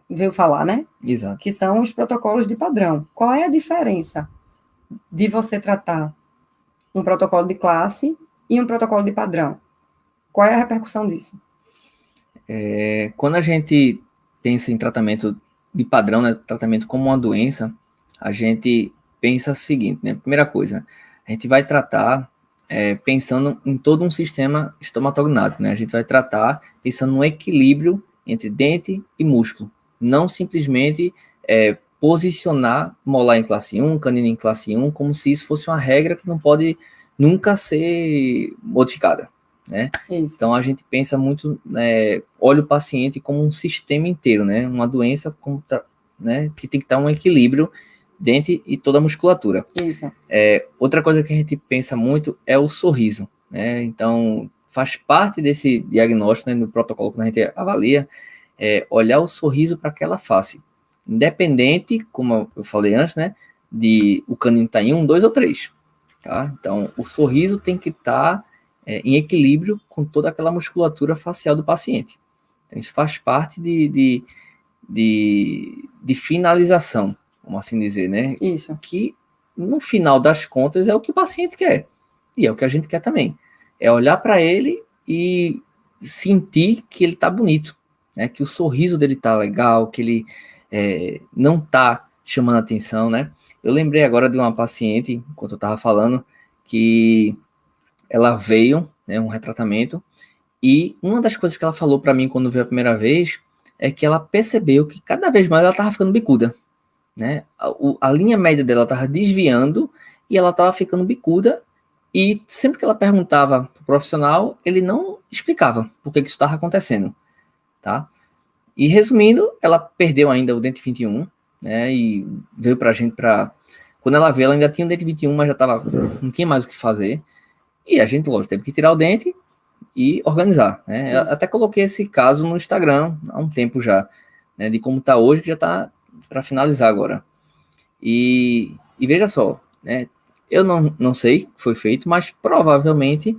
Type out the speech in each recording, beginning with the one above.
viu falar, né? Exato. Que são os protocolos de padrão. Qual é a diferença de você tratar um protocolo de classe e um protocolo de padrão? Qual é a repercussão disso? Quando a gente pensa em tratamento de padrão, né, tratamento como uma doença, a gente pensa o seguinte, né? Primeira coisa, a gente vai tratar pensando em todo um sistema estomatognático, né? A gente vai tratar pensando no equilíbrio entre dente e músculo, não simplesmente posicionar molar em classe 1, canino em classe 1, como se isso fosse uma regra que não pode nunca ser modificada, né? Isso. Então a gente pensa muito, olha o paciente como um sistema inteiro, né? Uma doença como né, que tem que estar um equilíbrio dentro e toda a musculatura. Isso. Outra coisa que a gente pensa muito é o sorriso, né? Então faz parte desse diagnóstico, né, no protocolo que a gente avalia, olhar o sorriso para aquela face, independente, como eu falei antes, né, de o canino estar em 1, 2 ou 3, tá? Então o sorriso tem que estar em equilíbrio com toda aquela musculatura facial do paciente. Então, isso faz parte de finalização, vamos assim dizer, né? Isso. Que, no final das contas, é o que o paciente quer. E é o que a gente quer também. É olhar para ele e sentir que ele está bonito, né? Que o sorriso dele está legal, que ele não está chamando atenção, né? Eu lembrei agora de uma paciente, enquanto eu estava falando, que ela veio, né, um retratamento, e uma das coisas que ela falou para mim quando veio a primeira vez é que ela percebeu que cada vez mais ela estava ficando bicuda, né? A linha média dela estava desviando e ela estava ficando bicuda, e sempre que ela perguntava pro profissional, ele não explicava por que isso estava acontecendo, tá? E resumindo, ela perdeu ainda o dente 21, né? E veio pra gente para quando ela veio, ela ainda tinha o dente 21, mas já tava, não tinha mais o que fazer. E a gente, lógico, teve que tirar o dente e organizar, né? Eu até coloquei esse caso no Instagram há um tempo já, né? De como tá hoje, que já tá para finalizar agora. E veja só, né? Eu não sei o que foi feito, mas provavelmente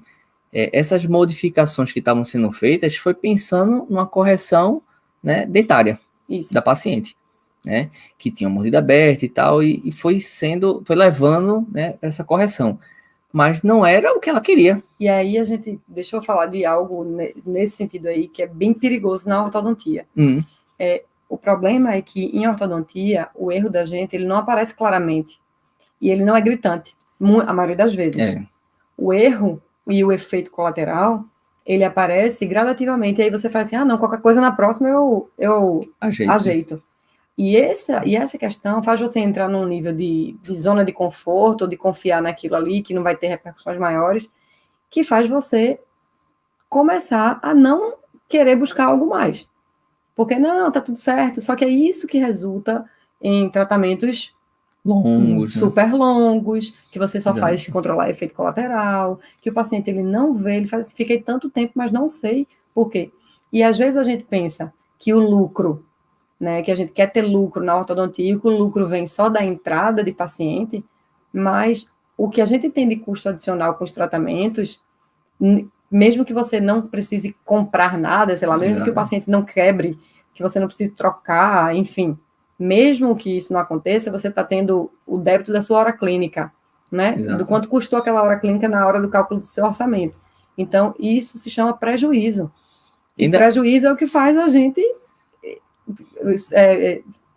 essas modificações que estavam sendo feitas foi pensando numa correção, né, dentária da paciente, né? Que tinha uma mordida aberta e tal, e foi levando, né, essa correção. Mas não era o que ela queria. E aí deixa eu falar de algo nesse sentido aí, que é bem perigoso na ortodontia. O problema é que em ortodontia, o erro da gente, ele não aparece claramente. E ele não é gritante, a maioria das vezes. O erro e o efeito colateral, ele aparece gradativamente. E aí você faz assim, não, qualquer coisa na próxima eu ajeito. E essa questão faz você entrar num nível de zona de conforto, ou de confiar naquilo ali, que não vai ter repercussões maiores, que faz você começar a não querer buscar algo mais. Porque, não, tá tudo certo. Só que é isso que resulta em tratamentos longos, super longos, que você só faz controlar efeito colateral, que o paciente ele não vê, ele faz assim, fiquei tanto tempo, mas não sei por quê. E às vezes a gente pensa que o lucro, né, que a gente quer ter lucro na ortodontia, e que o lucro vem só da entrada de paciente, mas o que a gente tem de custo adicional com os tratamentos, mesmo que você não precise comprar nada, sei lá, mesmo que o paciente não quebre, que você não precise trocar, enfim, mesmo que isso não aconteça, você está tendo o débito da sua hora clínica, né? Do quanto custou aquela hora clínica na hora do cálculo do seu orçamento. Então, isso se chama prejuízo. E prejuízo é o que faz a gente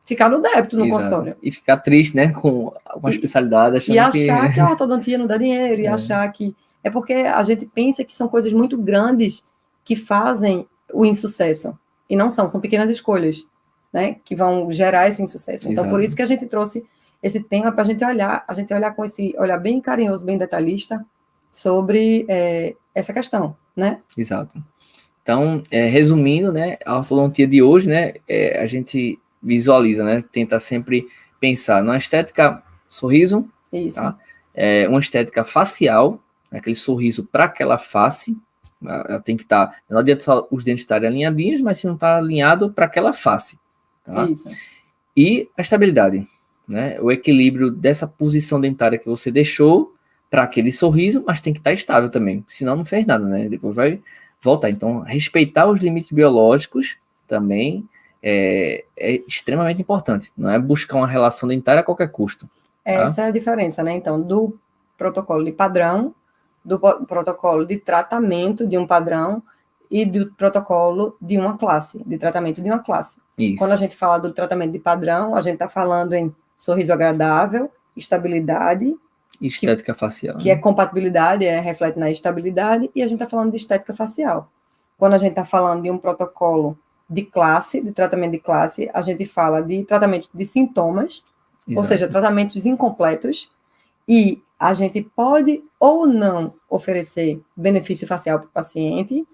ficar no débito no consultório. E ficar triste, né, com uma especialidade. Achando e achar que a ortodontia não dá dinheiro, e achar que... É porque a gente pensa que são coisas muito grandes que fazem o insucesso. E não são pequenas escolhas, né, que vão gerar esse insucesso. Então, por isso que a gente trouxe esse tema para a gente olhar com esse olhar bem carinhoso, bem detalhista, sobre essa questão, né? Exato. Então, resumindo, né, a ortodontia de hoje, né, a gente visualiza, né, tenta sempre pensar numa estética sorriso, tá? Uma estética facial, aquele sorriso para aquela face, ela tem que estar, não adianta os dentes estarem alinhadinhos, mas se não está alinhado para aquela face, tá? E a estabilidade, né, o equilíbrio dessa posição dentária que você deixou para aquele sorriso, mas tem que estar estável também, senão não fez nada, né, depois vai voltar. Então, respeitar os limites biológicos também é extremamente importante. Não é buscar uma relação dentária a qualquer custo. Tá? Essa é a diferença, né? Então, do protocolo de padrão, do protocolo de tratamento de um padrão e do protocolo de uma classe, de tratamento de uma classe. Isso. Quando a gente fala do tratamento de padrão, a gente está falando em sorriso agradável, estabilidade, estética facial. Que é compatibilidade, reflete na estabilidade, e a gente está falando de estética facial. Quando a gente está falando de um protocolo de classe, de tratamento de classe, a gente fala de tratamento de sintomas, Exato. Ou seja, tratamentos incompletos, e a gente pode ou não oferecer benefício facial para o paciente,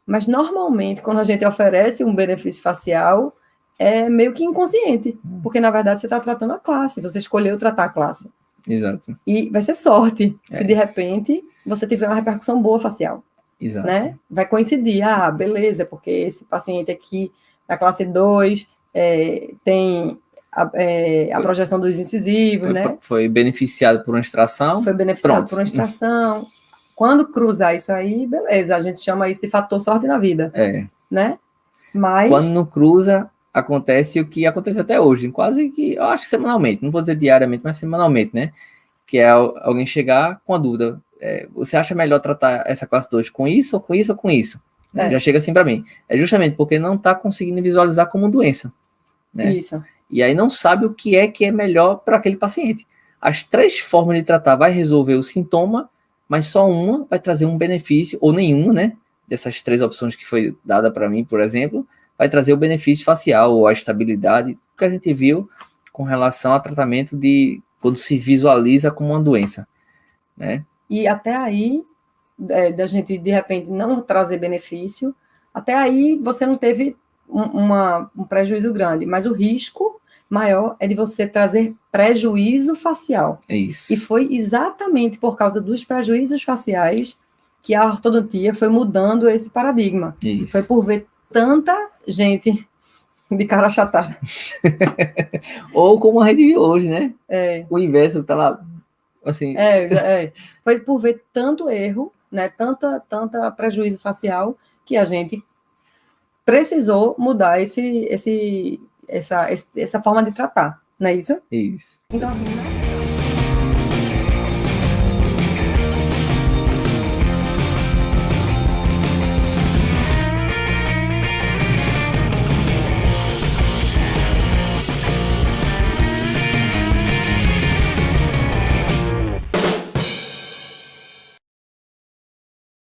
mas normalmente quando a gente oferece um benefício facial, é meio que inconsciente, porque na verdade você está tratando a classe, você escolheu tratar a classe. Exato. E vai ser sorte se de repente você tiver uma repercussão boa facial. Exato. Né? Vai coincidir, beleza, porque esse paciente aqui da classe 2 tem a projeção dos incisivos, né? Foi beneficiado por uma extração. Foi beneficiado por uma extração. Quando cruzar isso aí, beleza, a gente chama isso de fator sorte na vida. Né? Mas... Quando não cruza, acontece o que acontece até hoje, quase que, eu acho que semanalmente, não vou dizer diariamente, mas semanalmente, né? Que é alguém chegar com a dúvida, você acha melhor tratar essa classe 2 com isso, ou com isso, ou com isso? Já chega assim para mim. É justamente porque não está conseguindo visualizar como doença. Né? Isso. E aí não sabe o que é melhor para aquele paciente. As 3 formas de tratar vai resolver o sintoma, mas só uma vai trazer um benefício, ou nenhuma, né? Dessas 3 opções que foi dada para mim, por exemplo, vai trazer o benefício facial, ou a estabilidade, que a gente viu com relação ao tratamento de quando se visualiza como uma doença, né? E até aí, da gente, de repente, não trazer benefício, até aí você não teve um prejuízo grande, mas o risco maior é de você trazer prejuízo facial. É isso. E foi exatamente por causa dos prejuízos faciais que a ortodontia foi mudando esse paradigma. Isso. Foi por ver tanta gente de cara achatada. Ou como a gente viu hoje, né? O inverso tá lá, assim... Foi por ver tanto erro, né? Tanta prejuízo facial, que a gente precisou mudar essa forma de tratar, não é isso? Isso. Então, assim,